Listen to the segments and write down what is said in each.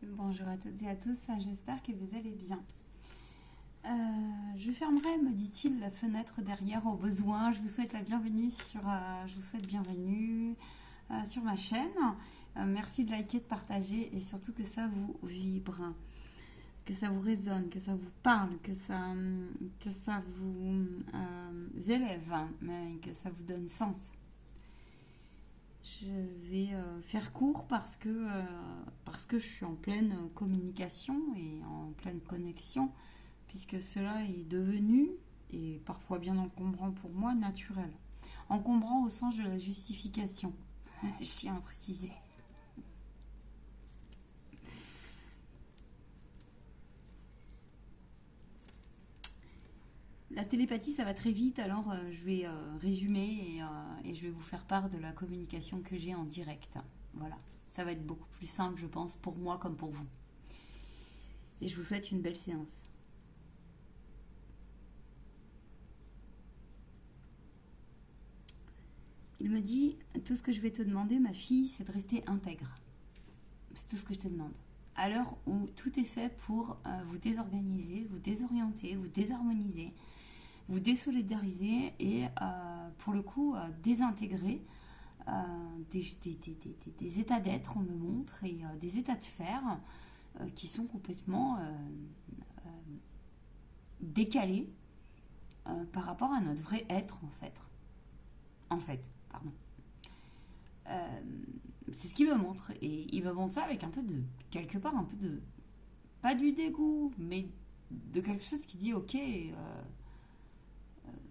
Bonjour à toutes et à tous, j'espère que vous allez bien. Je fermerai, me dit-il, la fenêtre derrière au besoin. Je vous souhaite la bienvenue sur ma chaîne. Merci de liker, de partager et surtout que ça vous vibre, que ça vous résonne, que ça vous parle, que ça vous élève, mais que ça vous donne sens. Je vais faire court parce que je suis en pleine communication et en pleine connexion, puisque cela est devenu, et parfois bien encombrant pour moi, naturel. Encombrant au sens de la justification, je tiens à préciser. La télépathie, ça va très vite, alors je vais résumer et je vais vous faire part de la communication que j'ai en direct. Voilà, ça va être beaucoup plus simple, je pense, pour moi comme pour vous. Et je vous souhaite une belle séance. Il me dit, tout ce que je vais te demander, ma fille, c'est de rester intègre. C'est tout ce que je te demande. À l'heure où tout est fait pour vous désorganiser, vous désorienter, vous désharmoniser, vous désolidariser et pour le coup désintégrer des états d'être, on me montre, et des états de faire qui sont complètement décalés par rapport à notre vrai être pardon. C'est ce qu'il me montre, et il me montre ça avec un peu de, quelque part, un peu de, pas du dégoût, mais de quelque chose qui dit ok,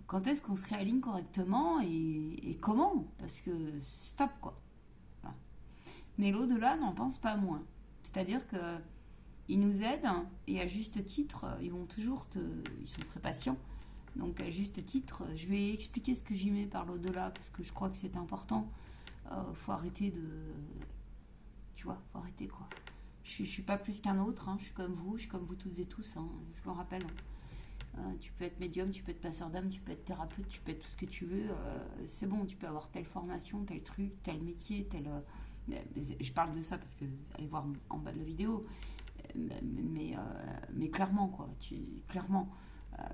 quand est-ce qu'on se réaligne correctement et comment, parce que stop quoi. Voilà. Mais l'au-delà n'en pense pas moins, c'est-à-dire que ils nous aident, et à juste titre, ils sont très patients. Donc à juste titre, je vais expliquer ce que j'y mets par l'au-delà, parce que je crois que c'est important. Faut arrêter de... Tu vois, faut arrêter quoi. Je suis pas plus qu'un autre, hein. Je suis comme vous toutes et tous, hein. Je le rappelle. Tu peux être médium, tu peux être passeur d'âme, tu peux être thérapeute, tu peux être tout ce que tu veux. C'est bon, tu peux avoir telle formation, tel truc, tel métier, je parle de ça parce que allez voir en bas de la vidéo. Mais clairement, quoi. Clairement.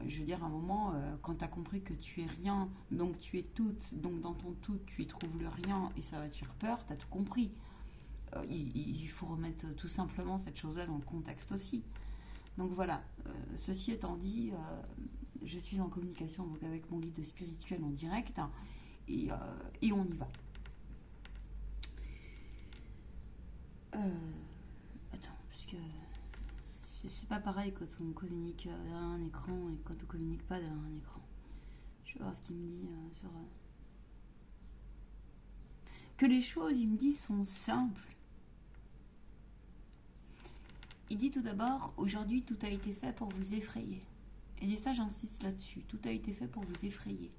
Je veux dire, à un moment, quand tu as compris que tu es rien, donc tu es toute, donc dans ton tout, tu y trouves le rien et ça va te faire peur, tu as tout compris. Il faut remettre tout simplement cette chose-là dans le contexte aussi. Donc voilà, ceci étant dit, je suis en communication donc avec mon guide spirituel en direct, hein, et on y va. Attends, parce que c'est pas pareil quand on communique derrière un écran et quand on communique pas derrière un écran. Je vais voir ce qu'il me dit sur... Que les choses, il me dit, sont simples. Il dit tout d'abord, aujourd'hui tout a été fait pour vous effrayer. Et dit ça, j'insiste là-dessus, tout a été fait pour vous effrayer.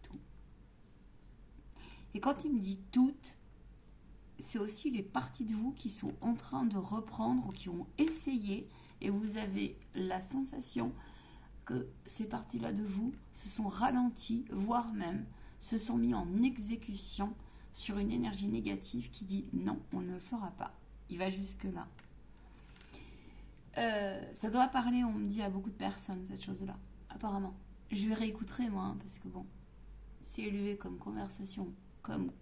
Tout. Et quand il me dit toutes, c'est aussi les parties de vous qui sont en train de reprendre ou qui ont essayé, et vous avez la sensation que ces parties-là de vous se sont ralenties, voire même se sont mis en exécution sur une énergie négative qui dit non, on ne le fera pas. Il va jusque-là. Ça doit parler, on me dit, à beaucoup de personnes, cette chose-là, apparemment. Je vais réécouter, moi, hein, parce que bon, c'est élevé comme conversation, comme...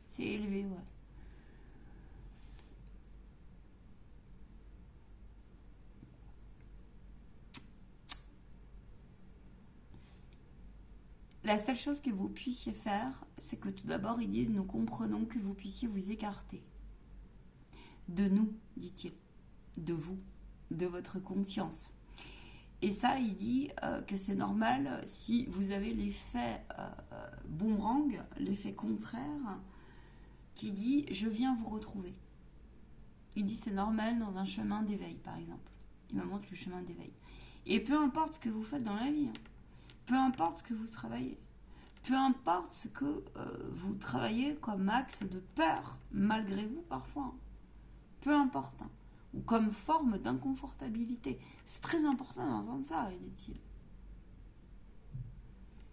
C'est élevé, ouais. La seule chose que vous puissiez faire, c'est que tout d'abord, ils disent, nous comprenons que vous puissiez vous écarter. De nous, dit-il. De vous. De votre conscience. Et ça, il dit que c'est normal si vous avez l'effet boomerang, l'effet contraire, qui dit « je viens vous retrouver ». Il dit c'est normal dans un chemin d'éveil, par exemple. Il me montre le chemin d'éveil. Et peu importe ce que vous faites dans la vie, hein, peu importe ce que vous travaillez, peu importe ce que vous travaillez comme axe de peur, malgré vous parfois, hein, peu importe, hein, ou comme forme d'inconfortabilité. C'est très important d'entendre ça, dit-il.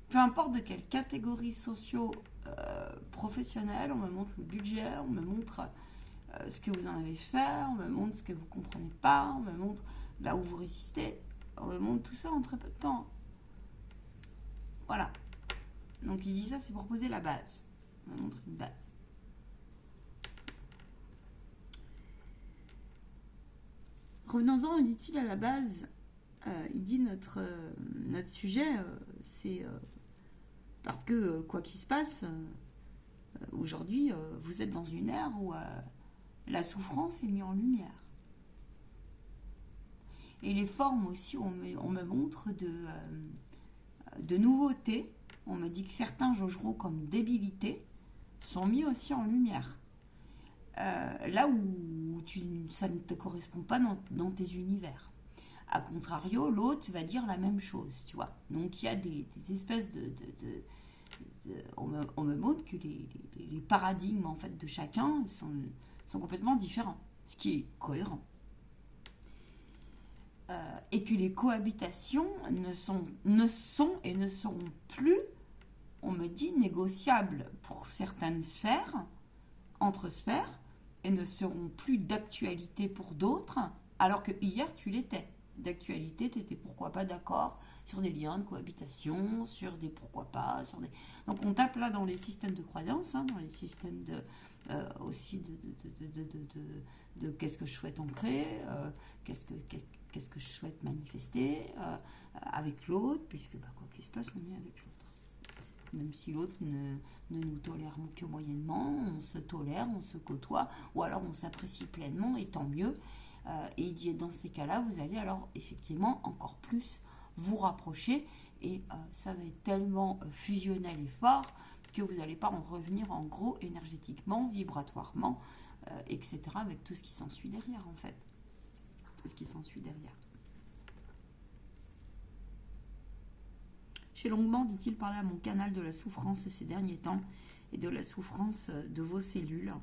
Peu importe de quelle catégorie professionnel, on me montre le budget, on me montre ce que vous en avez fait, on me montre ce que vous ne comprenez pas, on me montre là où vous résistez, on me montre tout ça en très peu de temps. Voilà. Donc il dit ça, c'est pour poser la base. On me montre une base. Revenons-en, dit-il, à la base. Il dit notre sujet, c'est parce que quoi qu'il se passe, aujourd'hui, vous êtes dans une ère où la souffrance est mise en lumière. Et les formes aussi, on me montre de nouveautés. On me dit que certains jugeront comme débilité, sont mis aussi en lumière. Là où ça ne te correspond pas dans tes univers. A contrario, l'autre va dire la même chose, tu vois. Donc il y a des espèces on me montre que les paradigmes en fait de chacun sont complètement différents, ce qui est cohérent. Et que les cohabitations ne sont et ne seront plus, on me dit, négociables pour certaines sphères, entre sphères, et ne seront plus d'actualité pour d'autres, alors que hier tu l'étais. D'actualité, tu étais pourquoi pas d'accord sur des liens de cohabitation, sur des pourquoi pas, sur des... Donc on tape là dans les systèmes de croyance, hein, dans les systèmes aussi de qu'est-ce que je souhaite ancrer, qu'est-ce que je souhaite manifester avec l'autre, puisque quoi qu'il se passe, on est avec l'autre. Même si l'autre ne nous tolère que moyennement, on se tolère, on se côtoie, ou alors on s'apprécie pleinement, et tant mieux. Et il dit, dans ces cas-là, vous allez alors effectivement encore plus vous rapprocher, et ça va être tellement fusionnel et fort que vous n'allez pas en revenir en gros énergétiquement, vibratoirement, etc., avec tout ce qui s'ensuit derrière, en fait. Tout ce qui s'ensuit derrière. J'ai longuement, dit-il, parlé à mon canal de la souffrance ces derniers temps et de la souffrance de vos cellules.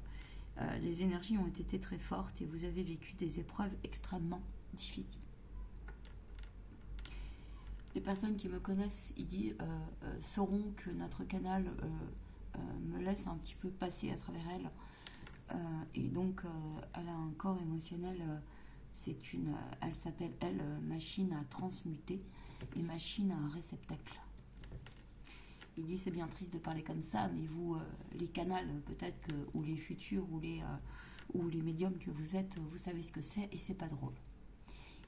Les énergies ont été très fortes et vous avez vécu des épreuves extrêmement difficiles. Les personnes qui me connaissent, il dit, sauront que notre canal me laisse un petit peu passer à travers elle. Et donc, elle a un corps émotionnel, elle s'appelle, machine à transmuter et machine à un réceptacle. Il dit, c'est bien triste de parler comme ça, mais vous, les canals, peut-être que, ou les futurs, ou les médiums que vous êtes, vous savez ce que c'est, et c'est pas drôle.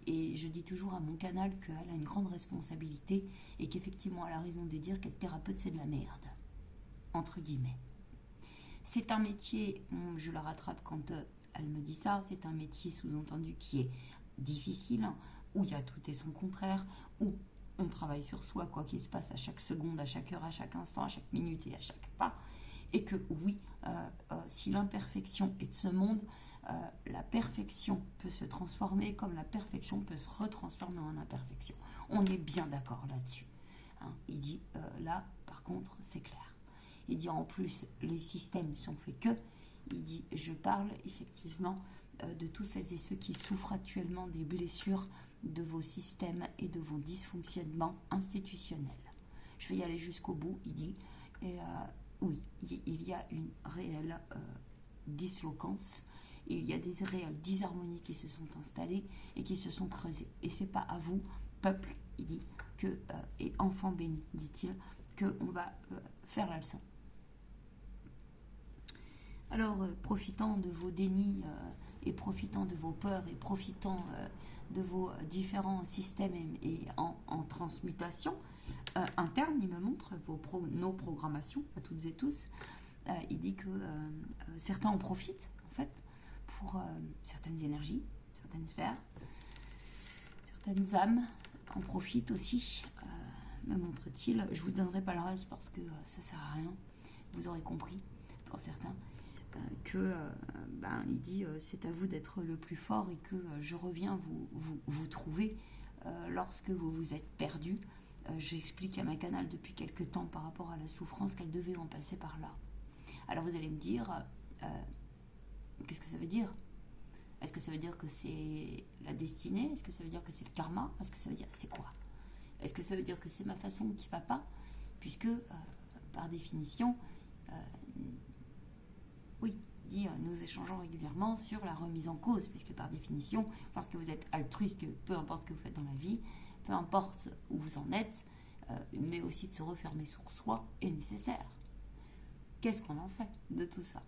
Et je dis toujours à mon canal qu'elle a une grande responsabilité, et qu'effectivement, elle a raison de dire qu'être thérapeute, c'est de la merde. Entre guillemets. C'est un métier, je la rattrape quand elle me dit ça, c'est un métier sous-entendu qui est difficile, où il y a tout et son contraire, où on travaille sur soi, quoi qu'il se passe, à chaque seconde, à chaque heure, à chaque instant, à chaque minute et à chaque pas. Et que oui, si l'imperfection est de ce monde, la perfection peut se transformer comme la perfection peut se retransformer en imperfection. On est bien d'accord là-dessus. Hein, il dit, là, par contre, c'est clair. Il dit, en plus, les systèmes sont faits que. Il dit, je parle effectivement de tous ces et ceux qui souffrent actuellement des blessures de vos systèmes et de vos dysfonctionnements institutionnels. Je vais y aller jusqu'au bout, il dit. Et oui, il y a une réelle dislocance, et il y a des réelles disharmonies qui se sont installées et qui se sont creusées. Et c'est pas à vous, peuple, il dit, et enfants bénis, dit-il, qu'on va faire la leçon. Alors, profitant de vos dénis et profitant de vos peurs et profitant de vos différents systèmes et en transmutation interne, il me montre nos programmations à toutes et tous. Il dit que certains en profitent, en fait, pour certaines énergies, certaines sphères, certaines âmes en profitent aussi, me montre-t-il. Je ne vous donnerai pas le reste parce que ça ne sert à rien, vous aurez compris, pour certains. Il dit c'est à vous d'être le plus fort et que je reviens vous trouver lorsque vous vous êtes perdu. J'explique à ma canal depuis quelque temps par rapport à la souffrance qu'elle devait en passer par là. Alors vous allez me dire qu'est-ce que ça veut dire? Est-ce que ça veut dire que c'est la destinée? Est-ce que ça veut dire que c'est le karma? Est-ce que ça veut dire c'est quoi? Est-ce que ça veut dire que c'est ma façon qui va pas? Puisque par définition Oui, dit nous échangeons régulièrement sur la remise en cause, puisque par définition, lorsque vous êtes altruiste, que peu importe ce que vous faites dans la vie, peu importe où vous en êtes, mais aussi de se refermer sur soi est nécessaire. Qu'est-ce qu'on en fait de tout ça?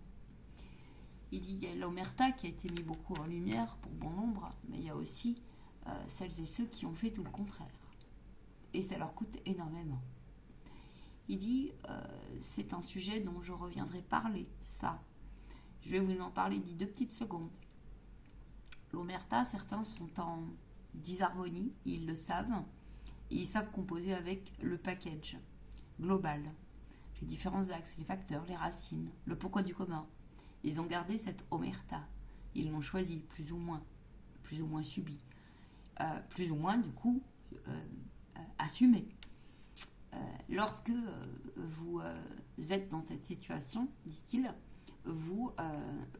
Il dit il y a l'omerta qui a été mis beaucoup en lumière pour bon nombre, mais il y a aussi celles et ceux qui ont fait tout le contraire. Et ça leur coûte énormément. Il dit c'est un sujet dont je reviendrai parler, ça. Je vais vous en parler d'ici 2 petites secondes. L'omerta, certains sont en disharmonie, ils le savent, et ils savent composer avec le package global, les différents axes, les facteurs, les racines, le pourquoi du commun. Ils ont gardé cette omerta, ils l'ont choisi, plus ou moins subi, plus ou moins du coup assumé. Lorsque vous êtes dans cette situation, dit-il, vous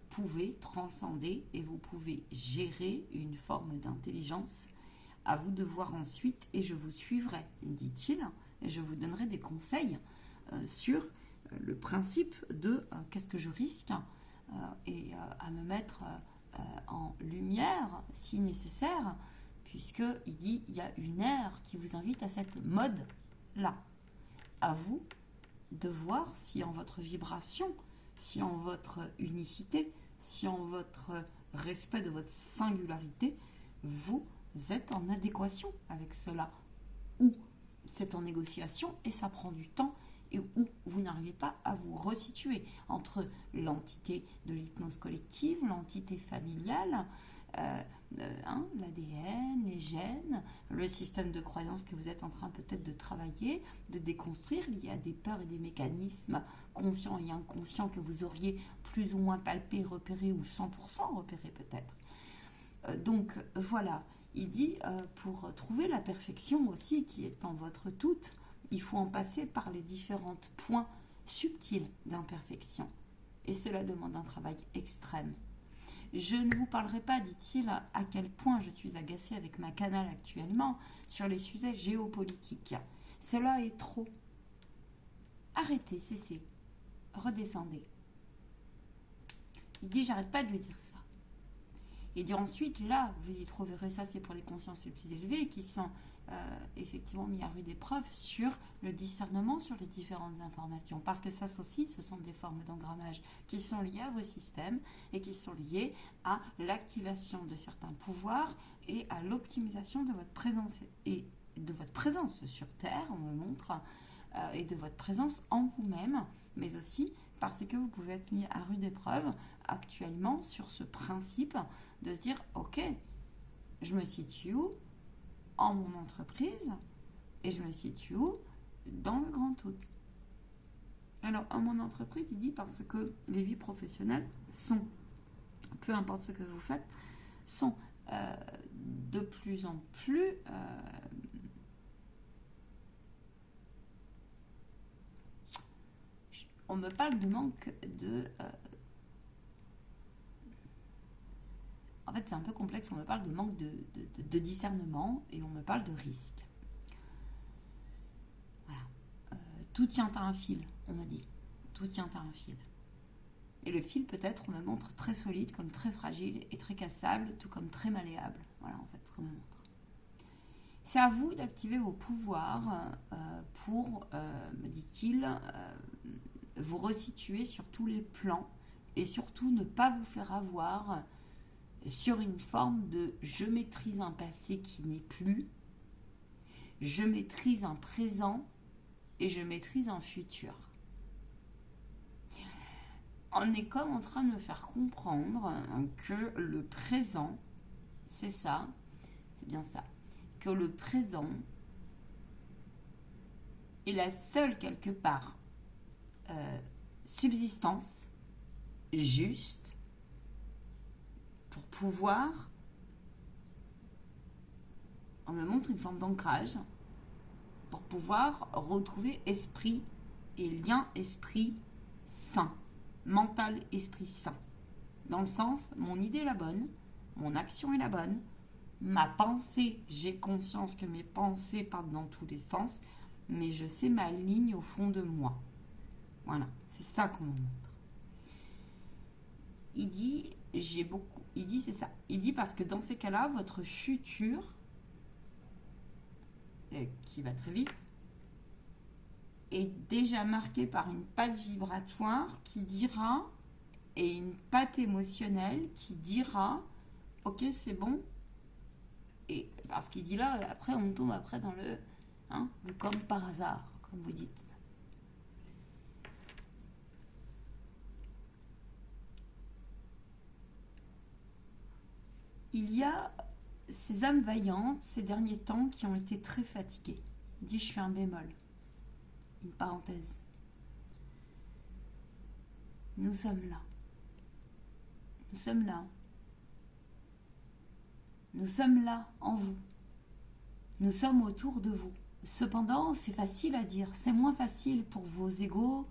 pouvez transcender et vous pouvez gérer une forme d'intelligence. À vous de voir ensuite, et je vous suivrai, dit-il, et je vous donnerai des conseils sur le principe de qu'est-ce que je risque et à me mettre en lumière si nécessaire, puisqu'il dit il y a une ère qui vous invite à cette mode-là. À vous de voir si en votre vibration, si en votre unicité, si en votre respect de votre singularité, vous êtes en adéquation avec cela, ou c'est en négociation et ça prend du temps, et où vous n'arrivez pas à vous resituer entre l'entité de l'hypnose collective, l'entité familiale, l'ADN, les gènes, le système de croyance que vous êtes en train peut-être de travailler, de déconstruire. Il y a des peurs et des mécanismes conscients et inconscients que vous auriez plus ou moins palpés, repérés ou 100% repérés peut-être. Donc voilà, il dit pour trouver la perfection aussi qui est en votre tout, il faut en passer par les différents points subtils d'imperfection. Et cela demande un travail extrême. Je ne vous parlerai pas, dit-il, à quel point je suis agacée avec ma canale actuellement sur les sujets géopolitiques. Cela est trop. Arrêtez, cessez, redescendez. Il dit, j'arrête pas de lui dire ça. Il dit ensuite, là, vous y trouverez ça, c'est pour les consciences les plus élevées qui sont effectivement mis à rude épreuve sur le discernement sur les différentes informations. Parce que ça aussi, ce sont des formes d'engrammage qui sont liées à vos systèmes et qui sont liées à l'activation de certains pouvoirs et à l'optimisation de votre présence et de votre présence sur Terre, on me montre, et de votre présence en vous-même, mais aussi parce que vous pouvez être mis à rude épreuve actuellement sur ce principe de se dire, ok, je me situe où en mon entreprise et je me situe où dans le grand tout. Alors, en mon entreprise, il dit parce que les vies professionnelles sont, peu importe ce que vous faites, sont de plus en plus on me parle de manque de en fait, c'est un peu complexe. On me parle de manque de discernement et on me parle de risque. Voilà. Tout tient à un fil, on me dit. Tout tient à un fil. Et le fil, peut-être, on me montre très solide, comme très fragile et très cassable, tout comme très malléable. Voilà, en fait, ce qu'on me montre. C'est à vous d'activer vos pouvoirs pour, me dit-il, vous resituer sur tous les plans et surtout ne pas vous faire avoir sur une forme de je maîtrise un passé qui n'est plus, je maîtrise un présent et je maîtrise un futur. On est comme en train de me faire comprendre que le présent, c'est ça, c'est bien ça, que le présent est la seule quelque part subsistance juste pour pouvoir, on me montre une forme d'ancrage, pour pouvoir retrouver esprit et lien esprit sain, mental esprit sain. Dans le sens, mon idée est la bonne, mon action est la bonne, ma pensée, j'ai conscience que mes pensées partent dans tous les sens, mais je sais ma ligne au fond de moi. Voilà, c'est ça qu'on me montre. Il dit, c'est ça. Il dit parce que dans ces cas-là, votre futur, qui va très vite, est déjà marqué par une patte vibratoire qui dira, et une patte émotionnelle qui dira, ok, c'est bon. Et parce qu'il dit là, après, on tombe après dans le comme par hasard, comme vous dites. Il y a ces âmes vaillantes, ces derniers temps, qui ont été très fatiguées. Il dit, je fais un bémol. Une parenthèse. Nous sommes là. Nous sommes là. Nous sommes là, en vous. Nous sommes autour de vous. Cependant, c'est facile à dire. C'est moins facile pour vos égos,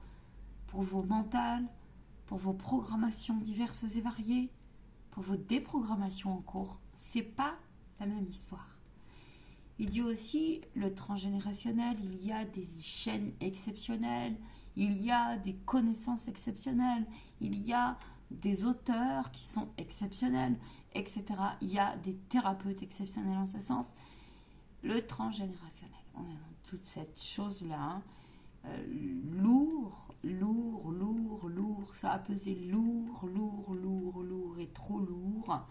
pour vos mentales, pour vos programmations diverses et variées, pour vos déprogrammations en cours. C'est pas la même histoire. Il dit aussi, le transgénérationnel, il y a des chaînes exceptionnelles, il y a des connaissances exceptionnelles, il y a des auteurs qui sont exceptionnels, etc. Il y a des thérapeutes exceptionnels en ce sens. Le transgénérationnel, on a toute cette chose-là, lourd, ça a pesé lourd et trop lourd.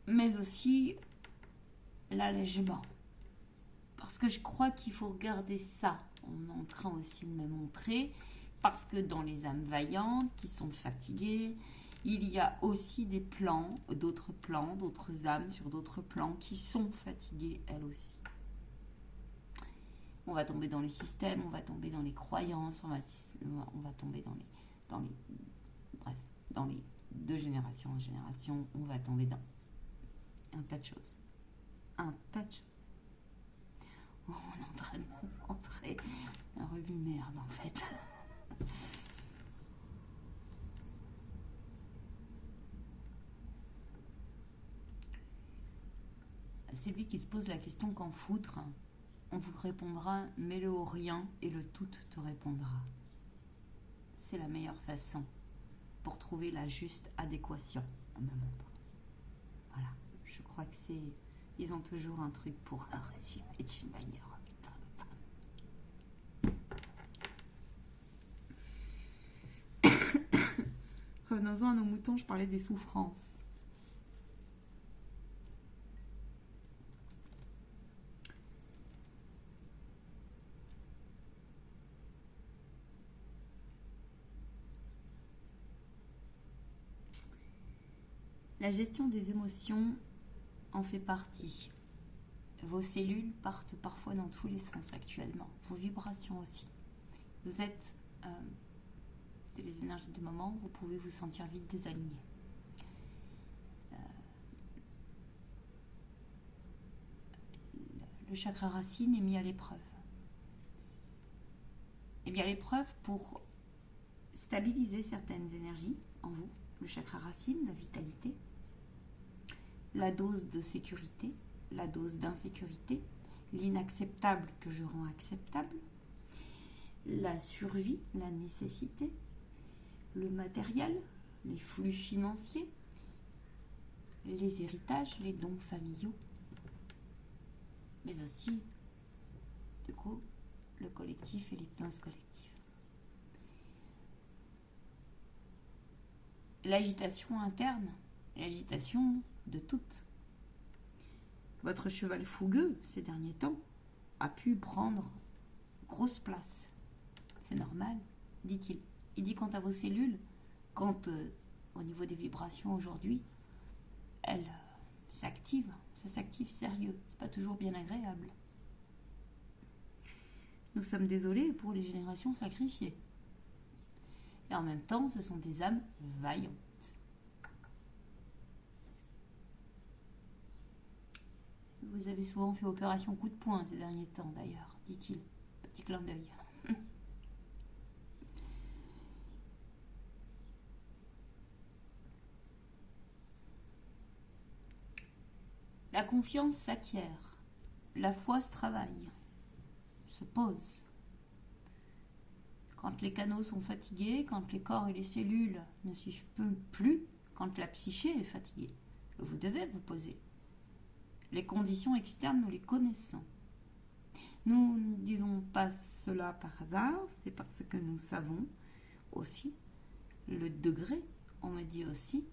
Mais aussi l'allègement. Parce que je crois qu'il faut regarder ça. On est en train aussi de me montrer, parce que dans les âmes vaillantes qui sont fatiguées, il y a aussi des plans, d'autres âmes sur d'autres plans qui sont fatiguées elles aussi. On va tomber dans les systèmes, on va tomber dans les croyances, on va tomber dans les de génération en génération, on va tomber dans un tas de choses. Oh, on est en train de montrer un revue merde en fait. Celui qui se pose la question qu'en foutre, on vous répondra, mets-le au rien et le tout te répondra. C'est la meilleure façon pour trouver la juste adéquation, on me montre. Voilà, je crois que c'est... Ils ont toujours un truc pour un résumé d'une manière. Revenons-en à nos moutons, je parlais des souffrances. La gestion des émotions en fait partie. Vos cellules partent parfois dans tous les sens actuellement. Vos vibrations aussi. Vous êtes... c'est les énergies du moment, vous pouvez vous sentir vite désaligné. Le chakra racine est mis à l'épreuve. Et bien à l'épreuve pour stabiliser certaines énergies en vous. Le chakra racine, la vitalité, la dose de sécurité, la dose d'insécurité, l'inacceptable que je rends acceptable, la survie, la nécessité, le matériel, les flux financiers, les héritages, les dons familiaux, mais aussi, du coup, le collectif et l'hypnose collective. L'agitation interne, l'agitation de toutes. Votre cheval fougueux, ces derniers temps, a pu prendre grosse place. C'est normal, dit-il. Il dit quant à vos cellules, quand au niveau des vibrations aujourd'hui, elles s'activent, ça s'active sérieux, c'est pas toujours bien agréable. Nous sommes désolés pour les générations sacrifiées. Et en même temps, ce sont des âmes vaillantes. Vous avez souvent fait opération coup de poing ces derniers temps d'ailleurs, dit-il. Petit clin d'œil. La confiance s'acquiert, la foi se travaille, se pose. quand les canaux sont fatigués, quand les corps et les cellules ne suivent plus, quand la psyché est fatiguée, vous devez vous poser. Les conditions externes, nous les connaissons. Nous ne disons pas cela par hasard, c'est parce que nous savons aussi le degré, on me dit aussi,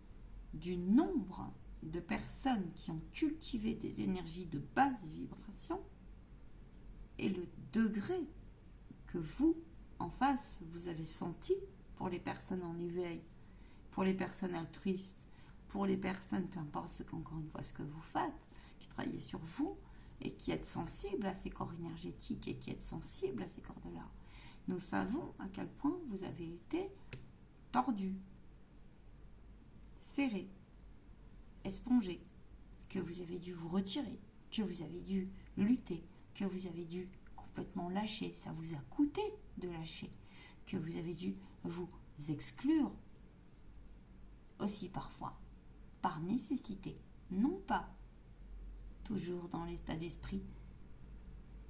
du nombre de personnes qui ont cultivé des énergies de basse vibration et le degré que vous, en face, vous avez senti pour les personnes en éveil, pour les personnes altruistes, pour les personnes, peu importe ce qu'encore une fois ce que vous faites, qui travaillent sur vous et qui êtes sensibles à ces corps énergétiques et qui êtes sensibles à ces corps de là. Nous savons à quel point vous avez été tordu, serré, espongé, que vous avez dû vous retirer, que vous avez dû lutter, que vous avez dû complètement lâcher, ça vous a coûté de lâcher, que vous avez dû vous exclure aussi parfois, par nécessité, non pas toujours dans l'état d'esprit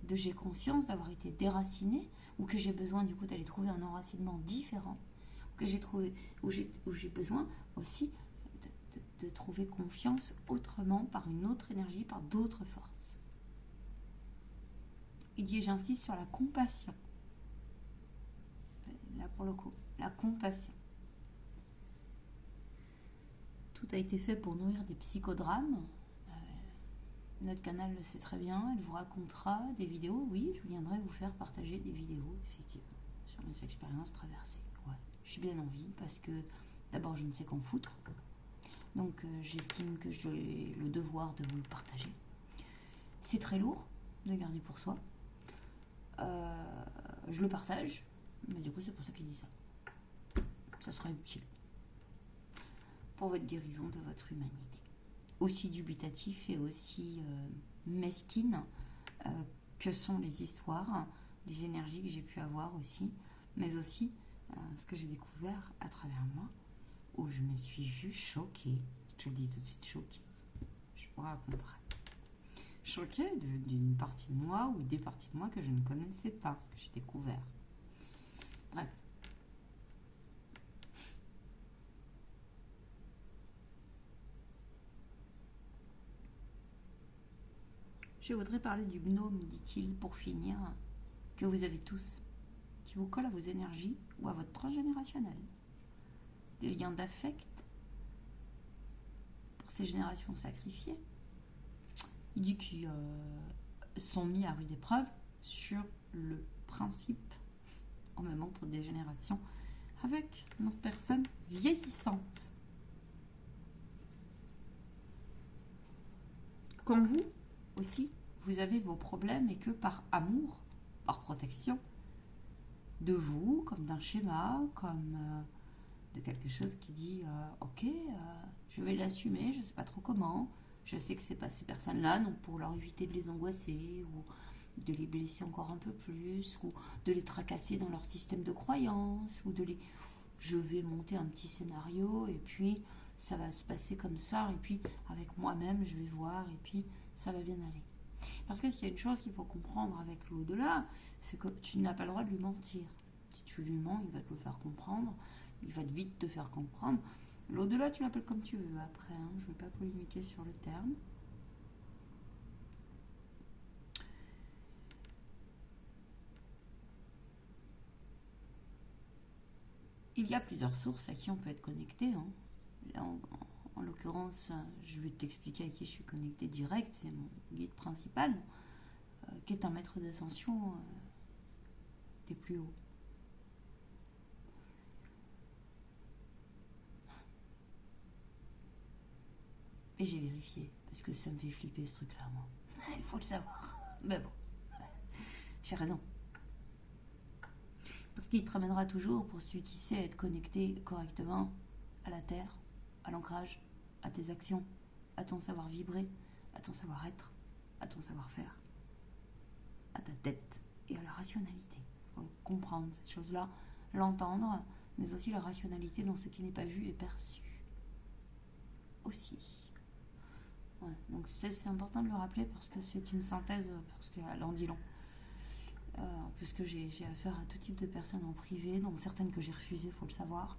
de j'ai conscience d'avoir été déraciné ou que j'ai besoin du coup d'aller trouver un enracinement différent, que j'ai trouvé, où j'ai besoin aussi de trouver confiance autrement, par une autre énergie, par d'autres forces. Il dit, j'insiste sur la compassion. Là pour le coup, la compassion. Tout a été fait pour nourrir des psychodrames. Notre canal le sait très bien, elle vous racontera des vidéos. Oui, je viendrai vous faire partager des vidéos, effectivement, sur mes expériences traversées. Ouais, j'ai bien envie, parce que d'abord, je ne sais qu'en foutre. Donc, j'estime que j'ai le devoir de vous le partager. C'est très lourd de garder pour soi. Je le partage, mais du coup, c'est pour ça qu'il dit ça. Ça sera utile pour votre guérison de votre humanité. Aussi dubitatif et aussi mesquine que sont les histoires, les énergies que j'ai pu avoir aussi, mais aussi ce que j'ai découvert à travers moi, où je me suis vue choquée. Je le dis tout de suite, choquée. Je vous raconterai. Choquée d'une partie de moi ou des parties de moi que je ne connaissais pas, que j'ai découvert. Bref. Je voudrais parler du gnome, dit-il, pour finir, que vous avez tous, qui vous colle à vos énergies ou à votre transgénérationnel. Les liens d'affect pour ces générations sacrifiées. Il dit qu'ils sont mis à rude épreuve sur le principe, en même entre des générations, avec nos personnes vieillissantes. Comme vous aussi, vous avez vos problèmes et que par amour, par protection de vous, comme d'un schéma, comme de quelque chose qui dit ok, je vais l'assumer, je ne sais pas trop comment, je sais que c'est pas ces personnes-là, donc pour leur éviter de les angoisser ou de les blesser encore un peu plus ou de les tracasser dans leur système de croyance ou de les... Je vais monter un petit scénario et puis ça va se passer comme ça et puis avec moi-même je vais voir et puis ça va bien aller. Parce que s'il y a une chose qu'il faut comprendre avec l'au-delà, c'est que tu n'as pas le droit de lui mentir. Si tu lui mens, il va te le faire comprendre, il va vite te faire comprendre. L'au-delà, tu l'appelles comme tu veux après, hein. Je ne vais pas polémiquer sur le terme. Il y a plusieurs sources à qui on peut être connecté, hein. Là, en l'occurrence, je vais t'expliquer à qui je suis connecté direct, c'est mon guide principal, qui est un maître d'ascension des plus hauts. Et j'ai vérifié, parce que ça me fait flipper ce truc-là, moi. Il faut le savoir. Mais bon, j'ai raison. Parce qu'il te ramènera toujours, pour celui qui sait être connecté correctement, à la terre, à l'ancrage, à tes actions, à ton savoir vibrer, à ton savoir-être, à ton savoir-faire, à ta tête et à la rationalité. Il faut comprendre cette chose-là, l'entendre, mais aussi la rationalité dans ce qui n'est pas vu et perçu. Aussi. Ouais, donc c'est important de le rappeler parce que c'est une synthèse, parce qu'elle en dit long. puisque j'ai affaire à tout type de personnes en privé, dont certaines que j'ai refusées, il faut le savoir.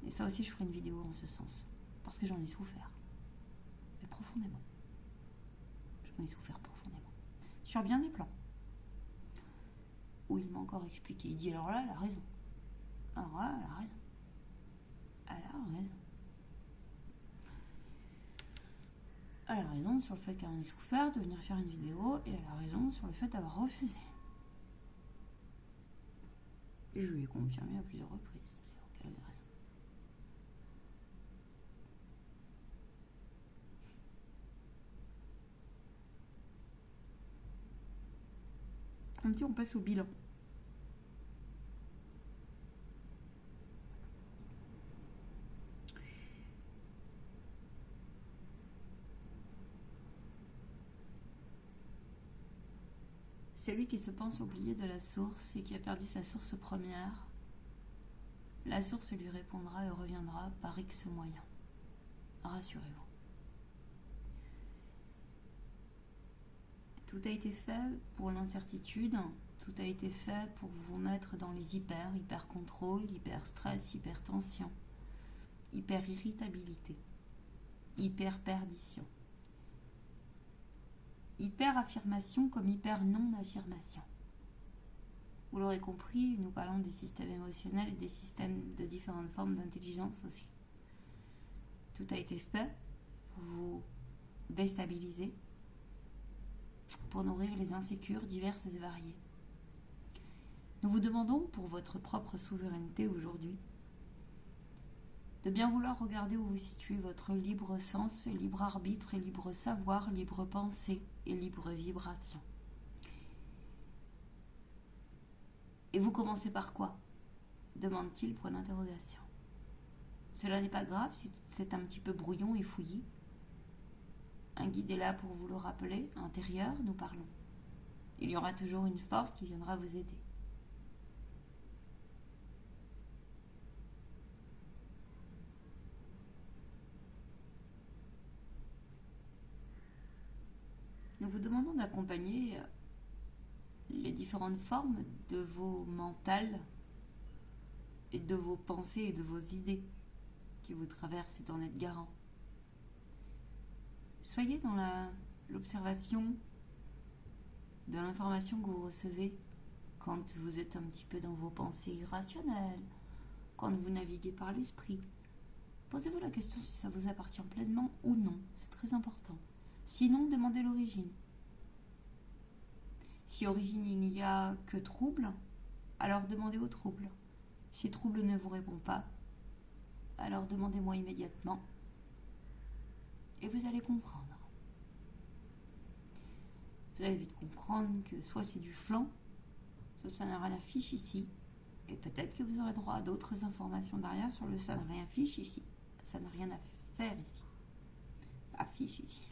Et ça aussi, je ferai une vidéo en ce sens, parce que j'en ai souffert. Mais profondément. J'en ai souffert profondément. Sur bien des plans. Où il m'a encore expliqué. Il dit, alors là, elle a raison. Alors là, elle a raison. Elle a raison. Elle a raison sur le fait qu'elle en ait souffert de venir faire une vidéo, et elle a raison sur le fait d'avoir refusé. Et je lui ai confirmé à plusieurs reprises, d'ailleurs, qu'elle avait raison. On me dit, on passe au bilan. Celui qui se pense oublié de la source et qui a perdu sa source première, la source lui répondra et reviendra par X moyens. Rassurez-vous. Tout a été fait pour l'incertitude, tout a été fait pour vous mettre dans les hyper contrôle, hyper stress, hyper tension, hyper irritabilité, hyper perdition. Hyper affirmation comme hyper non-affirmation. Vous l'aurez compris, nous parlons des systèmes émotionnels et des systèmes de différentes formes d'intelligence aussi. Tout a été fait pour vous déstabiliser, pour nourrir les insécures diverses et variées. Nous vous demandons, pour votre propre souveraineté aujourd'hui, de bien vouloir regarder où vous situez votre libre sens, libre arbitre et libre savoir, libre pensée et libre vibration. Et vous commencez par quoi ? Demande-t-il, point d'interrogation. Cela n'est pas grave si c'est un petit peu brouillon et fouillis. Un guide est là pour vous le rappeler, intérieur, nous parlons. Il y aura toujours une force qui viendra vous aider. Nous vous demandons d'accompagner les différentes formes de vos mentales et de vos pensées et de vos idées qui vous traversent et d'en être garant. Soyez dans l'observation de l'information que vous recevez quand vous êtes un petit peu dans vos pensées irrationnelles, quand vous naviguez par l'esprit. Posez-vous la question si ça vous appartient pleinement ou non, c'est très important. Sinon, demandez l'origine. Si origine il n'y a que trouble, alors demandez au trouble. Si trouble ne vous répond pas, alors demandez-moi immédiatement. Et vous allez comprendre. Vous allez vite comprendre que soit c'est du flan, soit ça n'a rien à fiche ici. Et peut-être que vous aurez droit à d'autres informations derrière sur le ça n'a rien à fiche ici. Ça n'a rien à faire ici. Affiche ici.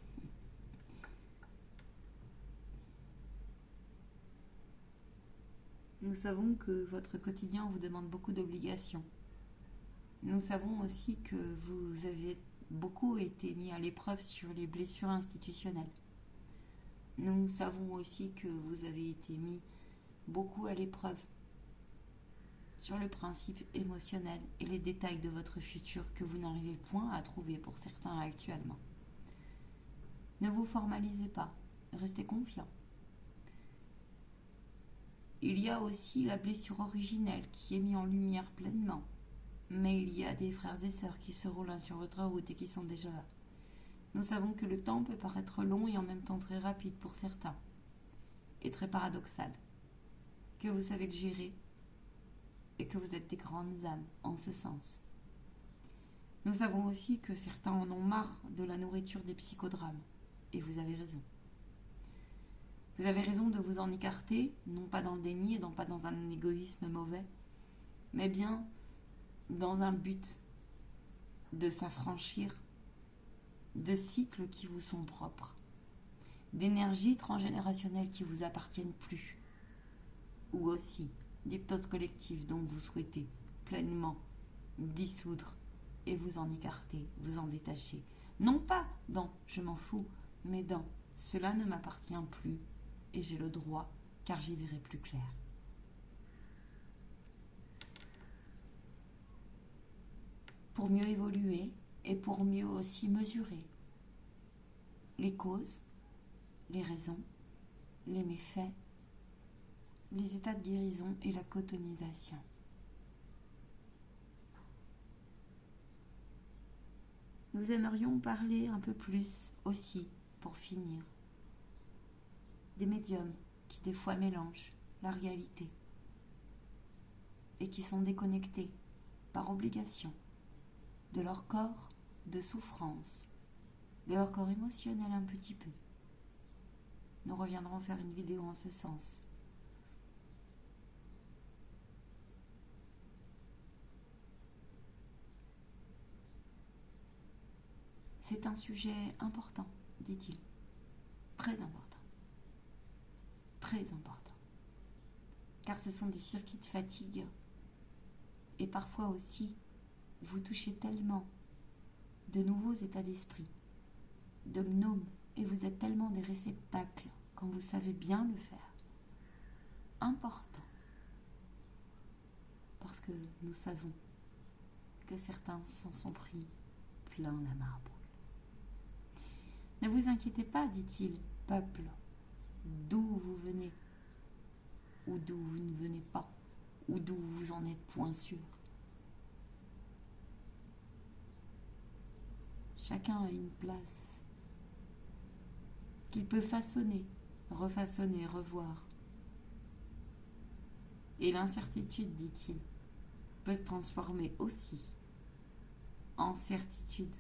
Nous savons que votre quotidien vous demande beaucoup d'obligations. Nous savons aussi que vous avez beaucoup été mis à l'épreuve sur les blessures institutionnelles. Nous savons aussi que vous avez été mis beaucoup à l'épreuve sur le principe émotionnel et les détails de votre futur que vous n'arrivez point à trouver pour certains actuellement. Ne vous formalisez pas, restez confiant. Il y a aussi la blessure originelle qui est mise en lumière pleinement. Mais il y a des frères et sœurs qui seront là sur votre route et qui sont déjà là. Nous savons que le temps peut paraître long et en même temps très rapide pour certains. Et très paradoxal. Que vous savez le gérer et que vous êtes des grandes âmes en ce sens. Nous savons aussi que certains en ont marre de la nourriture des psychodrames. Et vous avez raison. Vous avez raison de vous en écarter, non pas dans le déni et non pas dans un égoïsme mauvais, mais bien dans un but de s'affranchir de cycles qui vous sont propres, d'énergies transgénérationnelles qui vous appartiennent plus, ou aussi d'hypnose collective dont vous souhaitez pleinement dissoudre et vous en écarter, vous en détacher. Non pas dans « je m'en fous », mais dans « cela ne m'appartient plus » et j'ai le droit car j'y verrai plus clair. pour mieux évoluer et pour mieux aussi mesurer les causes, les raisons, les méfaits, les états de guérison et la cotonisation. Nous aimerions parler un peu plus aussi, pour finir, des médiums qui des fois mélangent la réalité et qui sont déconnectés par obligation de leur corps de souffrance, de leur corps émotionnel un petit peu. Nous reviendrons faire une vidéo en ce sens. C'est un sujet important, dit-il. Très important. Très important. Car ce sont des circuits de fatigue. Et parfois aussi, vous touchez tellement de nouveaux états d'esprit, de gnomes, et vous êtes tellement des réceptacles quand vous savez bien le faire. Important. Parce que nous savons que certains s'en sont pris plein la marbre. Ne vous inquiétez pas, dit-il, peuple, d'où vous venez, ou d'où vous ne venez pas, ou d'où vous en êtes point sûr. Chacun a une place qu'il peut façonner, refaçonner, revoir. Et l'incertitude, dit-il, peut se transformer aussi en certitude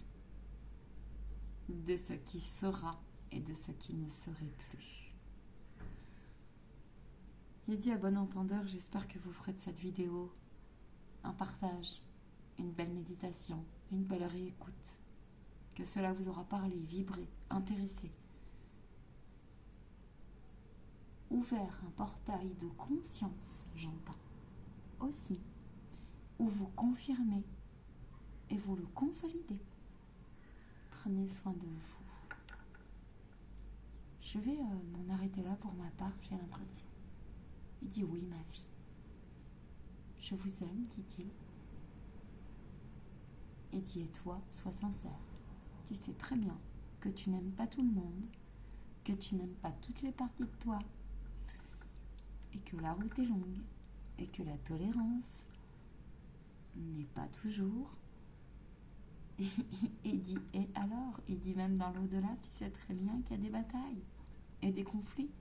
de ce qui sera et de ce qui ne serait plus. Il dit à bon entendeur, j'espère que vous ferez de cette vidéo un partage, une belle méditation, une belle réécoute, que cela vous aura parlé, vibré, intéressé, ouvert un portail de conscience, j'entends, aussi, où vous confirmez et vous le consolidez. Prenez soin de vous. Je vais m'en arrêter là pour ma part, j'ai l'impression. Il dit oui, ma fille. Je vous aime, dit-il. Et dit, et toi, sois sincère. Tu sais très bien que tu n'aimes pas tout le monde, que tu n'aimes pas toutes les parties de toi, et que la route est longue, et que la tolérance n'est pas toujours. Et dit, et alors? Il dit même dans l'au-delà, tu sais très bien qu'il y a des batailles et des conflits.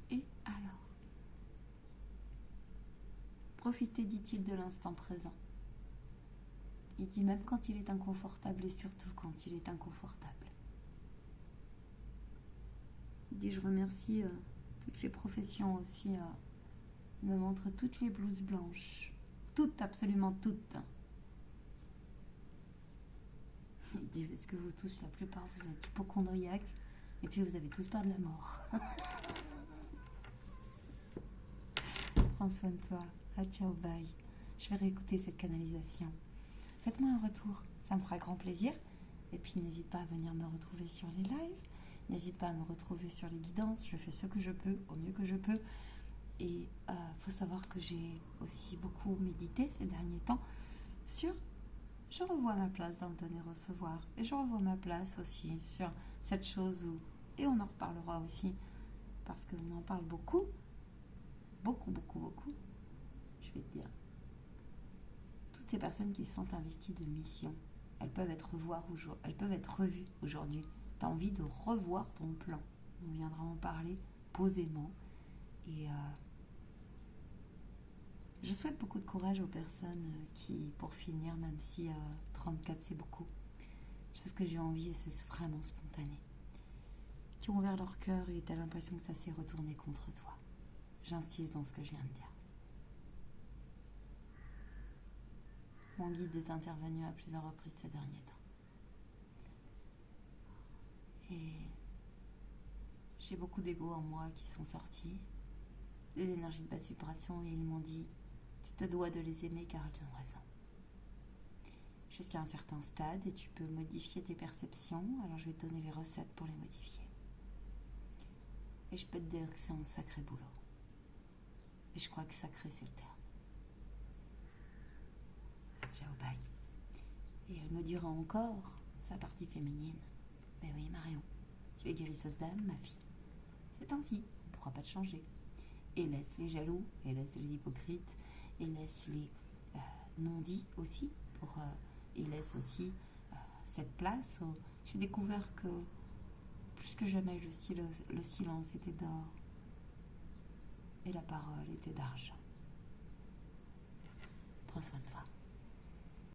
Et alors? Profitez, dit-il, de l'instant présent. Il dit même quand il est inconfortable et surtout quand il est inconfortable. Il dit, je remercie toutes les professions aussi. Il me montre toutes les blouses blanches. Toutes, absolument toutes. Il dit, parce que vous tous, la plupart, vous êtes hypochondriaques et puis vous avez tous peur de la mort. Prends soin de toi. Ah, ciao, bye. Je vais réécouter cette canalisation. Faites-moi un retour, ça me fera grand plaisir. Et puis n'hésite pas à venir me retrouver sur les lives. N'hésite pas à me retrouver sur les guidances. Je fais ce que je peux, au mieux que je peux. Et faut savoir que j'ai aussi beaucoup médité ces derniers temps sur... Je revois ma place dans le donner-recevoir. Et je revois ma place aussi sur cette chose où... Et on en reparlera aussi. Parce qu'on en parle beaucoup. Beaucoup, beaucoup, beaucoup. Je vais te dire. Toutes ces personnes qui se sentent investies de mission, elles peuvent être revues aujourd'hui. Tu as envie de revoir ton plan. On viendra en parler posément. Et... je souhaite beaucoup de courage aux personnes qui, pour finir, même si 34 c'est beaucoup, c'est ce que j'ai envie et c'est vraiment spontané, qui ont ouvert leur cœur et tu as l'impression que ça s'est retourné contre toi. J'insiste dans ce que je viens de dire. Mon guide est intervenu à plusieurs reprises ces derniers temps. Et j'ai beaucoup d'ego en moi qui sont sortis, des énergies de basse vibration, et ils m'ont dit tu te dois de les aimer car elles ont raison. Jusqu'à un certain stade, et tu peux modifier tes perceptions, alors je vais te donner les recettes pour les modifier. Et je peux te dire que c'est un sacré boulot. Et je crois que sacré, c'est le terme. Ciao, bye. Et elle me dira encore, sa partie féminine, ben oui Marion, tu es guérisseuse d'âme, ma fille. C'est ainsi, on ne pourra pas te changer. Et laisse les jaloux, et laisse les hypocrites, et laisse les non-dits aussi, et laisse aussi cette place. J'ai découvert que plus que jamais le silence était d'or et la parole était d'argent. Prends soin de toi.